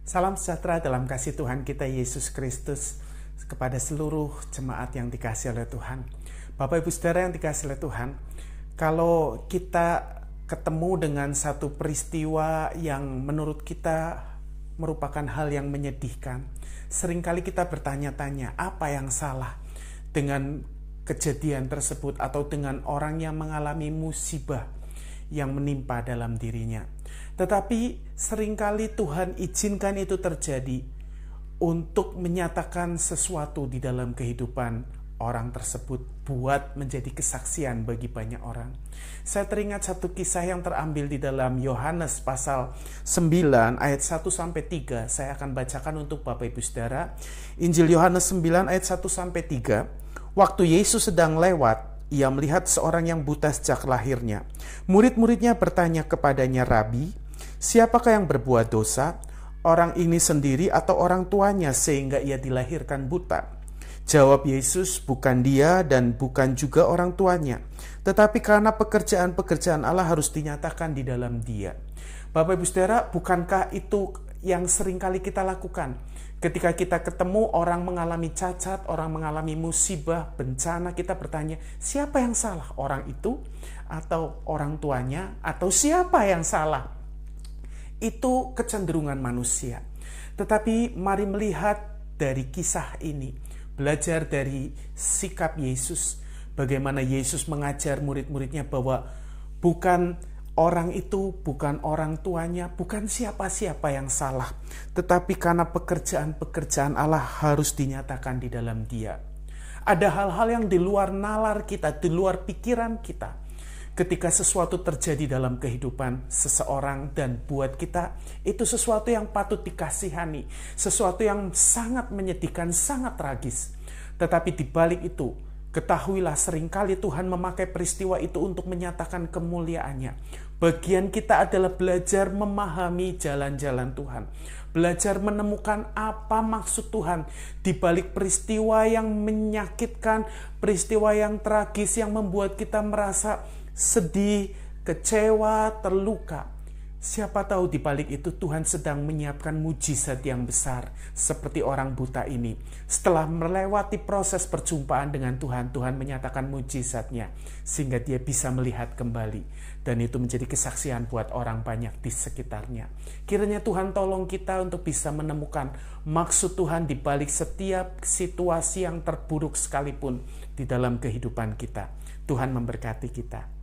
Salam sejahtera dalam kasih Tuhan kita Yesus Kristus kepada seluruh jemaat yang dikasihi oleh Tuhan. Bapak Ibu Saudara yang dikasihi oleh Tuhan, kalau kita ketemu dengan satu peristiwa yang menurut kita merupakan hal yang menyedihkan, seringkali kita bertanya-tanya apa yang salah dengan kejadian tersebut atau dengan orang yang mengalami musibah yang menimpa dalam dirinya. Tetapi seringkali Tuhan izinkan itu terjadi untuk menyatakan sesuatu di dalam kehidupan orang tersebut, buat menjadi kesaksian bagi banyak orang. Saya teringat satu kisah yang terambil di dalam Yohanes pasal 9 ayat 1-3. Saya akan bacakan untuk Bapak Ibu Saudara. Injil Yohanes 9 ayat 1-3. Waktu Yesus sedang lewat, ia melihat seorang yang buta sejak lahirnya. Murid-muridnya bertanya kepadanya, "Rabi, siapakah yang berbuat dosa, orang ini sendiri atau orang tuanya sehingga ia dilahirkan buta?" Jawab Yesus, "Bukan dia dan bukan juga orang tuanya, tetapi karena pekerjaan-pekerjaan Allah harus dinyatakan di dalam dia." Bapak Ibu Saudara, bukankah itu yang seringkali kita lakukan? Ketika kita ketemu orang mengalami cacat, orang mengalami musibah, bencana, kita bertanya, siapa yang salah? Orang itu atau orang tuanya? Atau siapa yang salah? Itu kecenderungan manusia. Tetapi mari melihat dari kisah ini, belajar dari sikap Yesus, bagaimana Yesus mengajar murid-muridnya bahwa bukan orang itu, bukan orang tuanya, bukan siapa-siapa yang salah, tetapi karena pekerjaan-pekerjaan Allah harus dinyatakan di dalam dia. Ada hal-hal yang di luar nalar kita, di luar pikiran kita. Ketika sesuatu terjadi dalam kehidupan seseorang dan buat kita, itu sesuatu yang patut dikasihani, sesuatu yang sangat menyedihkan, sangat tragis. Tetapi di balik itu, ketahuilah seringkali Tuhan memakai peristiwa itu untuk menyatakan kemuliaannya. Bagian kita adalah belajar memahami jalan-jalan Tuhan. Belajar menemukan apa maksud Tuhan di balik peristiwa yang menyakitkan, peristiwa yang tragis yang membuat kita merasa sedih, kecewa, terluka. Siapa tahu di balik itu Tuhan sedang menyiapkan mujizat yang besar seperti orang buta ini. Setelah melewati proses perjumpaan dengan Tuhan, Tuhan menyatakan mujizatnya sehingga dia bisa melihat kembali. Dan itu menjadi kesaksian buat orang banyak di sekitarnya. Kiranya Tuhan tolong kita untuk bisa menemukan maksud Tuhan di balik setiap situasi yang terburuk sekalipun di dalam kehidupan kita. Tuhan memberkati kita.